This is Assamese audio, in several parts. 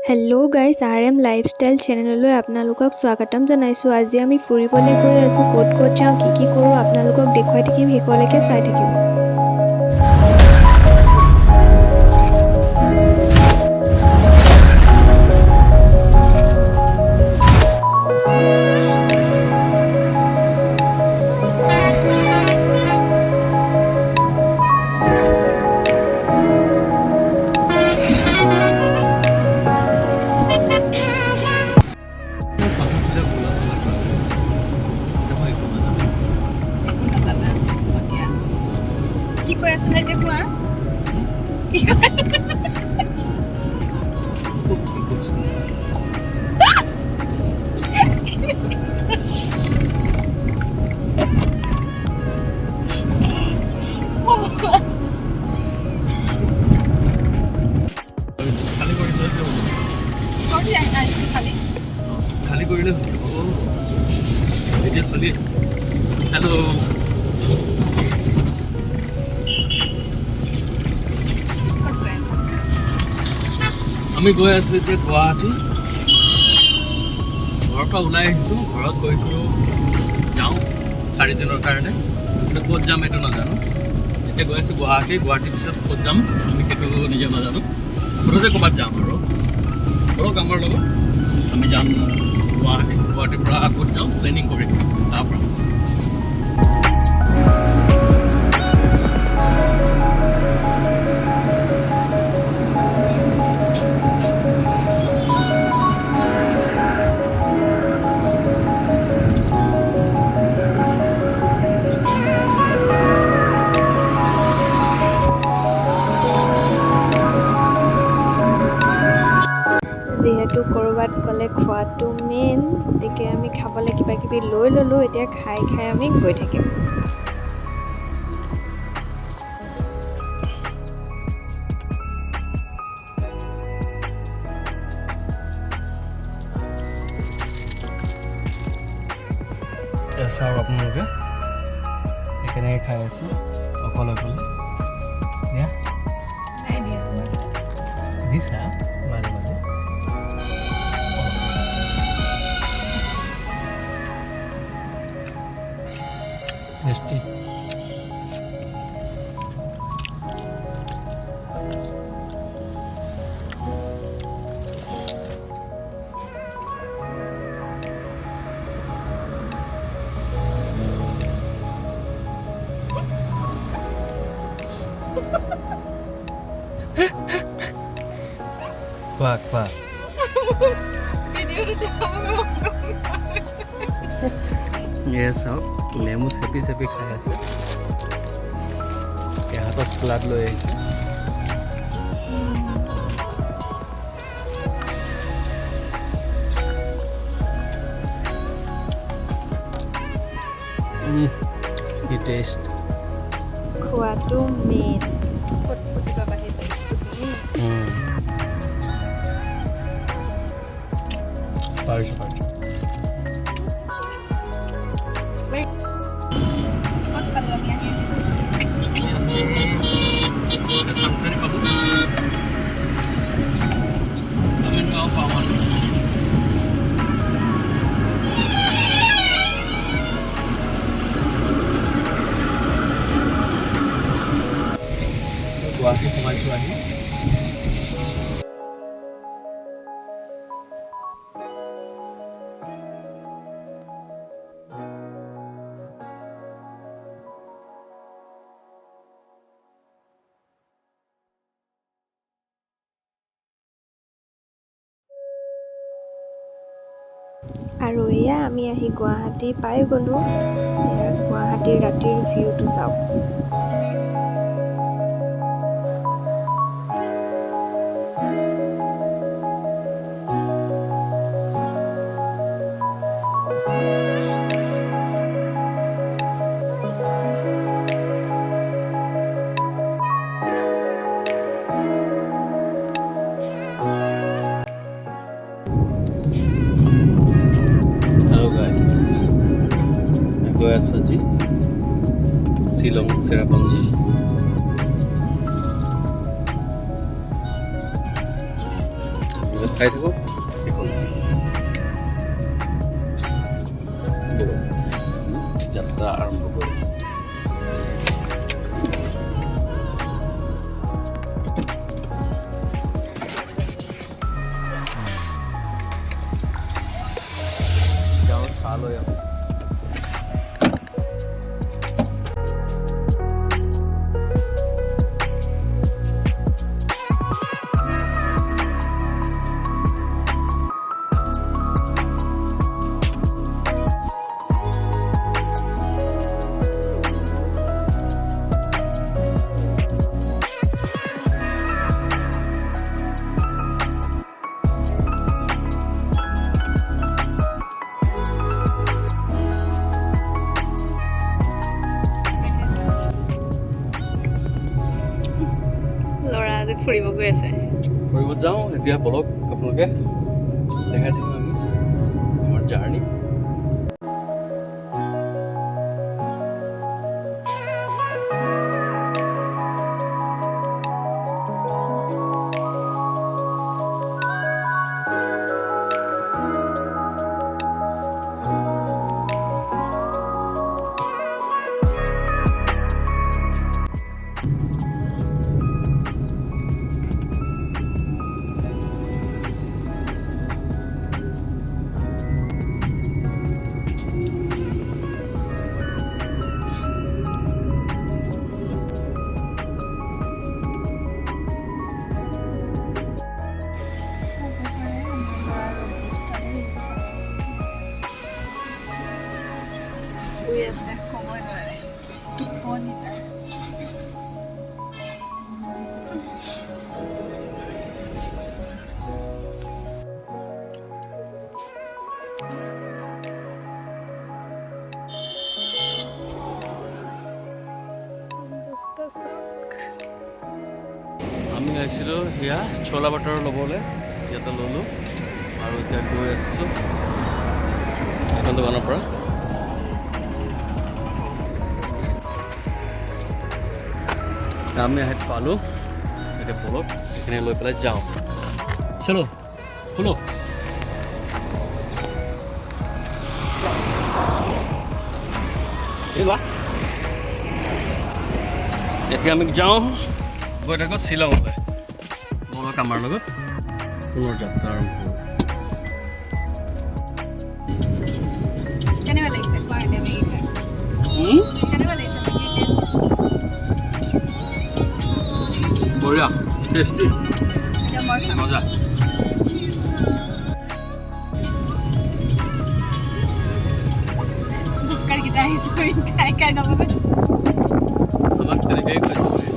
হেল্ল' গাইজ RM লাইফষ্টাইল চেনেললৈ আপোনালোকক স্বাগতম জনাইছোঁ। আজি আমি ফুৰিবলৈ গৈ আছোঁ। ক'ত ক'ত যাওঁ, কি কৰোঁ আপোনালোকক দেখুৱাই থাকিম। শেষলৈকে চাই থাকিব। কি কৈ আছিলে যে কোৱা খালি কৰিলে এতিয়া চলি আছে। হেল্ল' আমি গৈ আছোঁ এতিয়া গুৱাহাটী। ঘৰৰ পৰা ওলাই আহিছোঁ, ঘৰত গৈছোঁ, যাওঁ 4 দিনৰ কাৰণে। কিন্তু ক'ত যাম এইটো নাজানো। এতিয়া গৈ আছোঁ গুৱাহাটী। গুৱাহাটীৰ পিছত ক'ত যাম আমি সেইটো নিজে নাজানো। ঘৰতে ক'ৰবাত যাম আৰু ধৰক আমাৰ লগত আমি যাম গুৱাহাটীৰ পৰা ক'ত যাওঁ প্লেনিং কৰিম তাৰপৰা। যিহেতু ক'ৰবাত গ'লে খোৱাটো মেইন, গতিকে আমি খাবলৈ কিবা কিবি লৈ ল'লোঁ। এতিয়া খাই আমি গৈ থাকিম। চাওক আপোনালোকে কেনেকৈ খাই আছে অকলে দিয়া দিছা মাজে মাজে। টেষ্টি। খোৱা চাওক নেমু চেপি চেপি খাই আছে। হাতত চালাড লৈ আহিছে। কি টেষ্ট। খোৱাটো মেইন। পাৰিছোঁ চাংচাৰি পালোঁ। আমি গাঁও পাওঁ আৰু গুৱাহাটী সোমাইছোঁ আহি। আৰু এয়া আমি আহি গুৱাহাটী পাই গ'লোঁ। গুৱাহাটীৰ ৰাতিৰ ভিউটো চাওক। গৈ আছোঁ আজি শ্বিলং চেৰাপুঞ্জী। চাই থাকক এখন যাত্ৰা আৰম্ভ কৰোঁ। যাওঁ চাহ লৈ আহোঁ। ল'ৰা আজি ফুৰিব গৈ আছে। ফুৰিব যাওঁ এতিয়া বলক আপোনালোকে দেখাই থাকিম আমি আমাৰ জাৰ্ণি। শুই আছে, ক'বই নোৱাৰে টোপনি তাৰ। আমি আহিছিলোঁ সেয়া চোলা বাটাৰ ল'বলৈ, ইয়াতে ল'লোঁ আৰু এতিয়া গৈ আছোঁ এখন দোকানৰ পৰা। আমি আহি পালোঁ, এতিয়া বলক এইখিনি লৈ পেলাই যাওঁ। চলো শুনো। এতিয়া আমি যাওঁ গৈ থাকোঁ শ্বিলঙলৈ। বলক আমাৰ লগত পুনৰ যাত্ৰা আৰম্ভ কৰোঁ। কেনেকুৱা লাগিছে কোৱা এতিয়া মেগী খাই? কেনেকুৱা লাগিছে মেগী টেষ্ট? বঢ়িয়া, টেষ্টি, এতিয়া মই খাম। মজা। ভোকাৰকেইটা আহিছোঁ খাই খাই যাবলৈ। আমাক তেনেকৈয়ে কৈছে,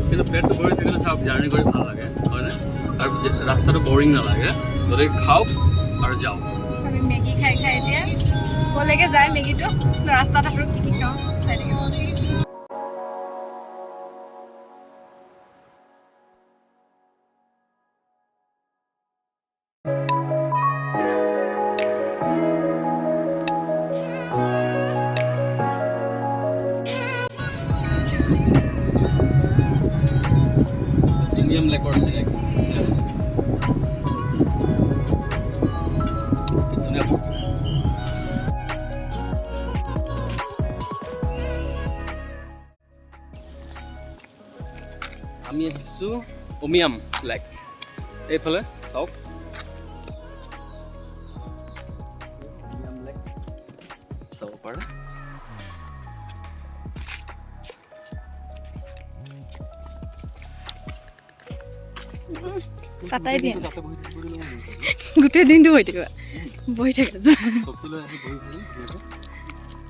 কিন্তু পেটটো ভৰি থাকিলে চাওক জাৰ্ণি কৰি ভাল লাগে, হয়নে? আৰু ৰাস্তাটো বৰিং নালাগে, গতিকে খাওক আৰু যাওক। আমি মেগী খাই খাই এতিয়া ক'লৈকে যায় মেগীটো, ৰাস্তাত আৰু কি কি খাওঁ চাই থাকিব। প্ৰিমিয়াম লেকৰ চিলেক্ট ধুনীয়া। আমি আহিছোঁ উমিয়াম লেক, এইফালে চাওক উমিয়াম লেক চাব পাৰে। কাটাই দিয়ে গোটেই দিনটো বহি থাকিবা, বহি থাকে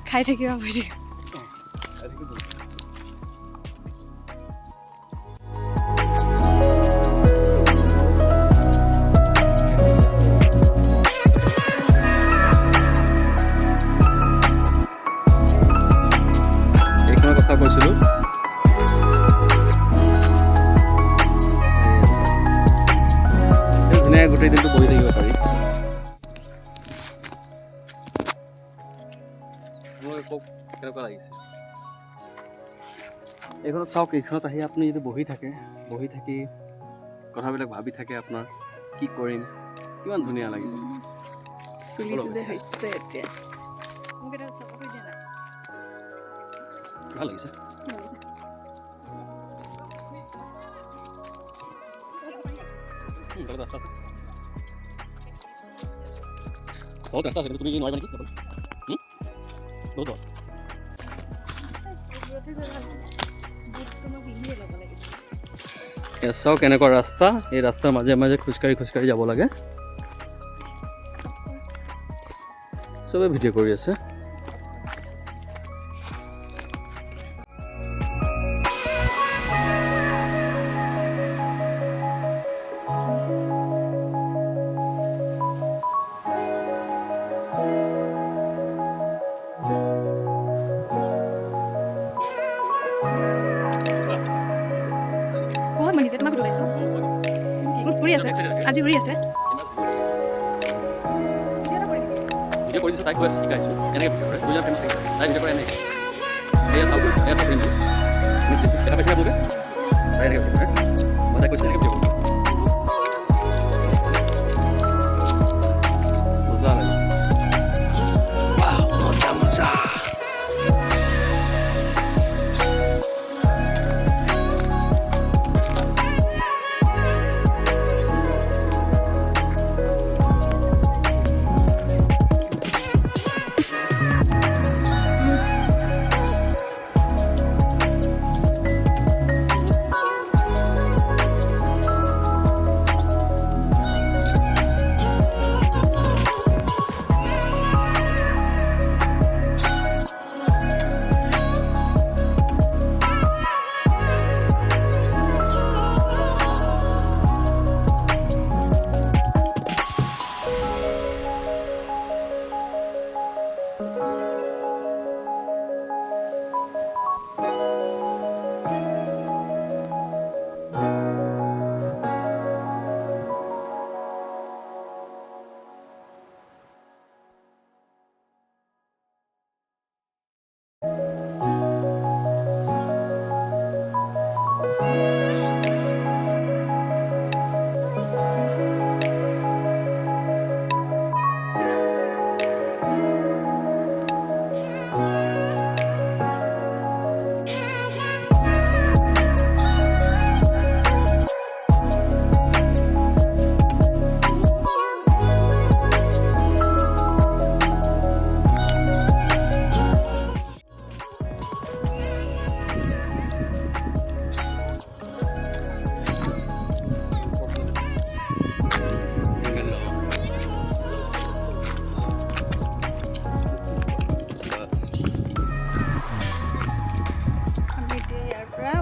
খাই থাকিবা, বহি থাকিবা। এইখনৰ কথা কৈছিলোঁ, ধুনীয়াকৈ গোটেই দিনটো বহি থাকিব পাৰি। মই কওক কেনেকুৱা লাগিছে এইখনত? চাওক এইখনত আহি আপুনি যদি বহি থাকি কথাবিলাক ভাবি থাকে আপোনাৰ, কি কৰিম কিমান ধুনীয়া লাগিব চুলিটো যে হৈছে এতিয়া মোক এটা চফা কৰি দিয়া না ভাল লাগিছে বহুত ৰাস্তা আছে তুমি নোৱাৰিবা নেকি বহুত চাওক কেনেকুৱা ৰাস্তা এই ৰাস্তাৰ মাজে মাজে খোজকাঢ়ি যাব লাগে চবে ভিডিঅ' কৰি আছে বহুত মানিছে তোমাক ধৰিছো ঘূৰি আছে আজি ঘূৰি আছে ভিডিঅ' কৰি দিছোঁ তাইক কৈ আছোঁ শিকাইছোঁ এনেকৈ ভিডিঅ' কৰে দুজন ফেমিলি তাই ভিডিঅ' কৰে এনেকৈ এয়া চাওক এয়া চাওক ফ্ৰেণ্ডটো এটা পাইছে আপোনালোকে তাই এনেকৈ ভিডিঅ' কৰে মই তাইক কৈছোঁ এনেকৈ ভিডিঅ' কৰোঁ মজা লাগে মজা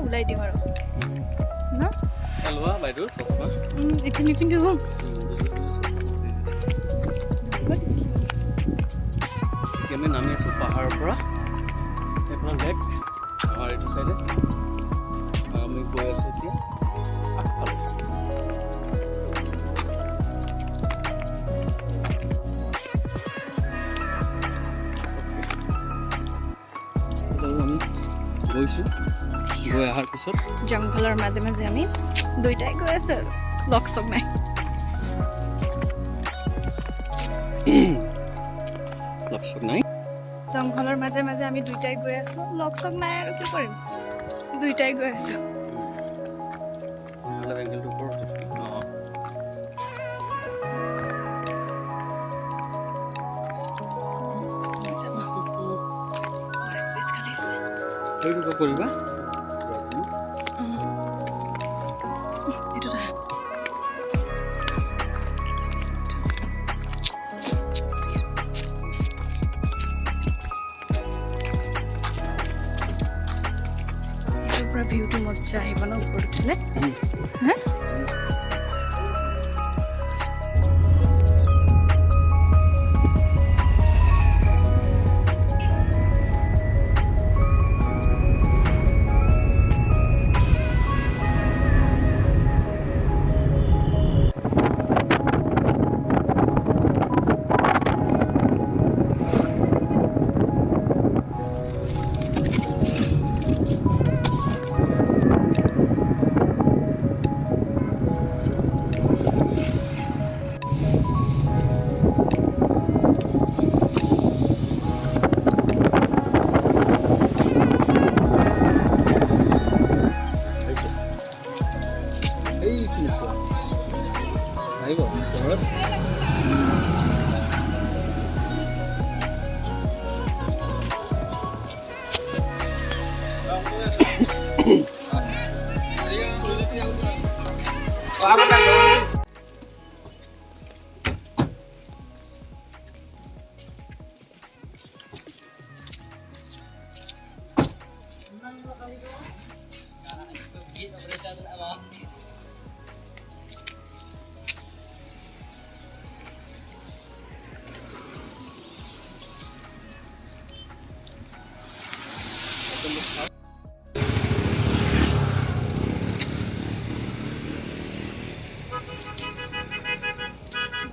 ওলাই দিম আৰু ন লোৱা বাইদেউ চশমা এইটো নিপিন্ধো আমি নামি আছোঁ পাহাৰৰ পৰা এইফালে লেক আমাৰ এইটো চাইডে আমি গৈ আছোঁ এতিয়া আগফালে আমি গৈছোঁ গৈ অহাৰ পিছত জংঘলৰ মাজে মাজে আমি দুইটাই গৈ আছোঁ আৰু লগ চগ নাই জংঘলৰ মাজে মাজে আমি দুইটাই গৈ আছোঁ লগ চগ নাই আৰু কি কৰিম দুইটাই গৈ আছোঁ কৰিবা ভিউটো মজা আহিব ন ওপৰত উঠিলে হা আহিব ঘৰত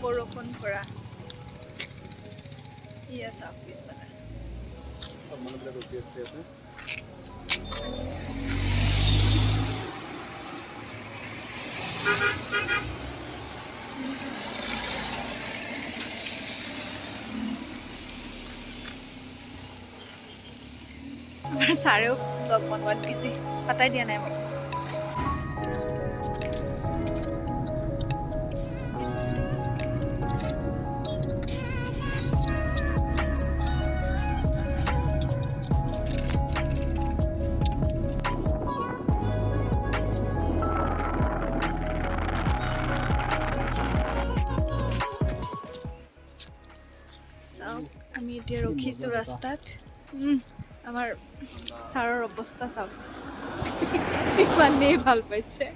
বৰষুণ পৰা ইয়া চাওক পিছফালে সব মানুহবিলাক ৰখি আছে ইয়াতে আমাৰ ছাৰেও লগ বনোৱাত বিজি পাতাই দিয়া নাই মোক চাওক আমি এতিয়া ৰখিছোঁ ৰাস্তাত আমাৰ ছাৰৰ অৱস্থা চাওক ইমানেই ভাল পাইছে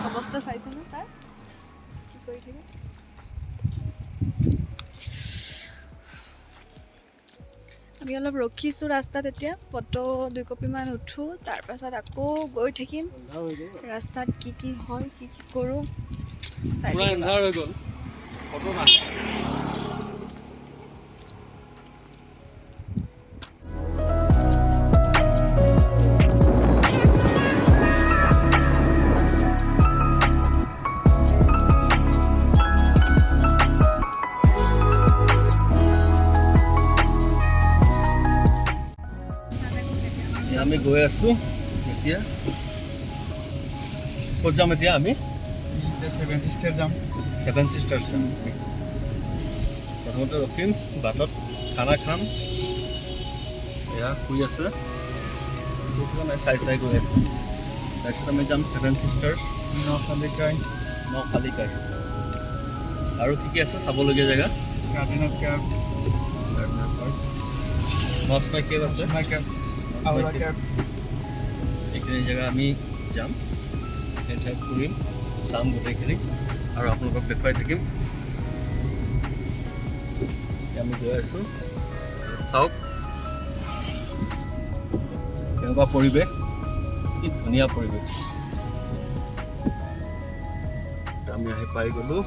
অৱস্থা চাইছে ন তাৰ কি কৰি থাকে আমি অলপ ৰখিছোঁ ৰাস্তাত এতিয়া ফটো 2 কপিমান উঠোঁ তাৰপাছত আকৌ গৈ থাকিম ৰাস্তাত কি কি হয় কি কি কৰোঁ চাই পুৰা থাকিবা। এন্ধাৰ হৈ গ'ল ফটো নাহে আমি গৈ আছোঁ এতিয়া ক'ত যাম এতিয়া আমি 7 সিস্টার যাম 7 সিষ্টাৰ্ছ যাম প্ৰথমতে ৰখিম বাটত খানা খাম এয়া শুই আছে চাই গৈ আছে তাৰপিছত আমি যাম 7 সিষ্টাৰ্ছ নখালিকাই নখালিকাই আৰু কি কি আছে চাবলগীয়া জেগা গাৰ্ডেন অফ ক্যাব নচমাই কেব আছে আউলা ক্যাব এইখিনি জেগা আমি যাম এই ঠাইত ফুৰিম চাম গোটেইখিনি আৰু আপোনালোকক দেখুৱাই থাকিম আমি গৈ আছোঁ চাওক কেনেকুৱা পৰিৱেশ কি ধুনীয়া পৰিৱেশ আমি আহি পাই গ'লোঁ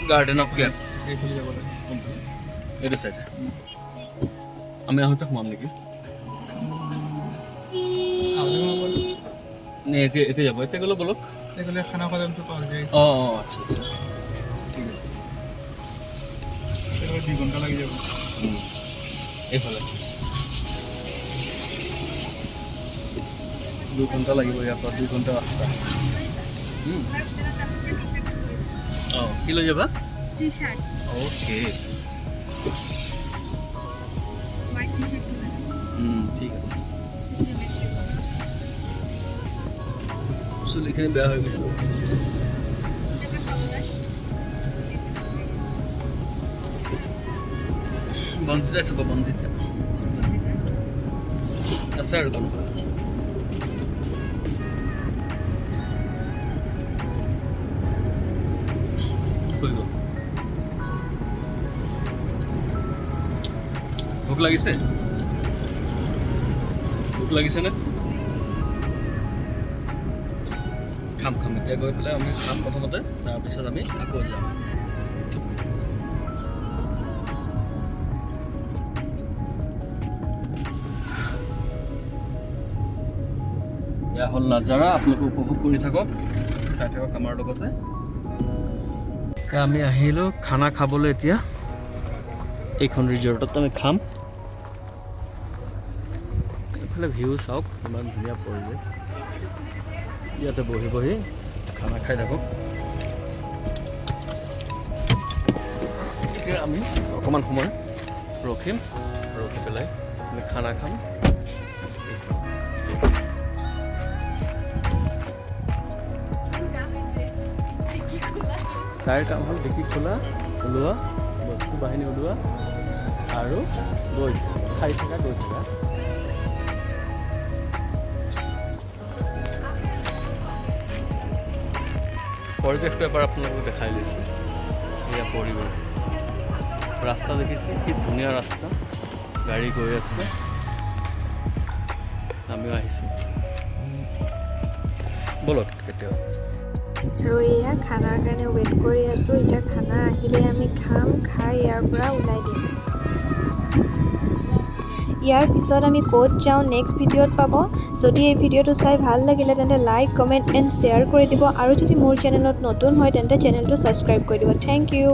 গাৰ্ডেন অফ কেবছ এইফালে যাব লাগে এইটো চাইডে আমি আহোঁতে সোমাম নেকি নে এতিয়া যাব এতিয়া গ'লো বলক এগুলো খানা পর্যন্ত পাওয়া যায় অঁ আচ্ছা আচ্ছা ঠিক আছে এগুলো 2 ঘন্টা লাগে যাবে এইফালে 2 ঘণ্টা লাগিব ইয়াৰ পৰা 2 ঘণ্টা ৰাস্তা অঁ কি লৈ যাবা টি-শার্ট অ'কে হোয়াইট টি-শার্ট ঠিক আছে চুলিখিনি বেয়া হৈ গৈছে বন্ধ যাই চাব বন্ধ এতিয়া আছে আৰু কোনোবা হৈ গ'ল ভোক লাগিছে নে খাম এতিয়া গৈ পেলাই আমি খাম প্ৰথমতে তাৰপিছত আমি আকৌ যাম এয়া হ'ল নাজাৰা আপোনালোকে উপভোগ কৰি থাকক চাই থাকক আমাৰ লগতে আমি আহিলোঁ খানা খাবলৈ এতিয়া এইখন ৰিজৰ্টত আমি খাম এইফালে ভিউ চাওক ইমান ধুনীয়া পৰিৱেশ ইয়াতে বহি বহি খানা খাই থাকোঁ। এতিয়া আমি অকণমান সময় ৰখি পেলাই আমি খানা খাম। তাইৰ কাম হ'ল ডিকি খোলা, ওলোৱা, বস্তু বাহিনী ওলোৱা আৰু গৈ থকা। পৰিৱেশটো এবাৰ আপোনালোকক দেখাই লৈছোঁ। এয়া পৰিৱেশ, ৰাস্তা দেখিছে, কি ধুনীয়া ৰাস্তা, গাড়ী গৈ আছে, আমিও আহিছোঁ। বলক কেতিয়াবা। আৰু এয়া খানাৰ কাৰণে ৱেইট কৰি আছোঁ। এতিয়া খানা আহিলে আমি খাম, খাই ইয়াৰ পৰা ওলাই দিম। ইয়াৰ পিছত আমি ক'ত যাওঁ নেক্সট ভিডিঅ'ত পাব। যদি এই ভিডিঅ'টো চাই ভাল লাগিলে তেন্তে লাইক, কমেণ্ট এণ্ড শ্বেয়াৰ কৰি দিব। আৰু যদি মোৰ চেনেলত নতুন হয় তেন্তে চেনেলটো ছাবস্ক্ৰাইব কৰি দিব। Thank U.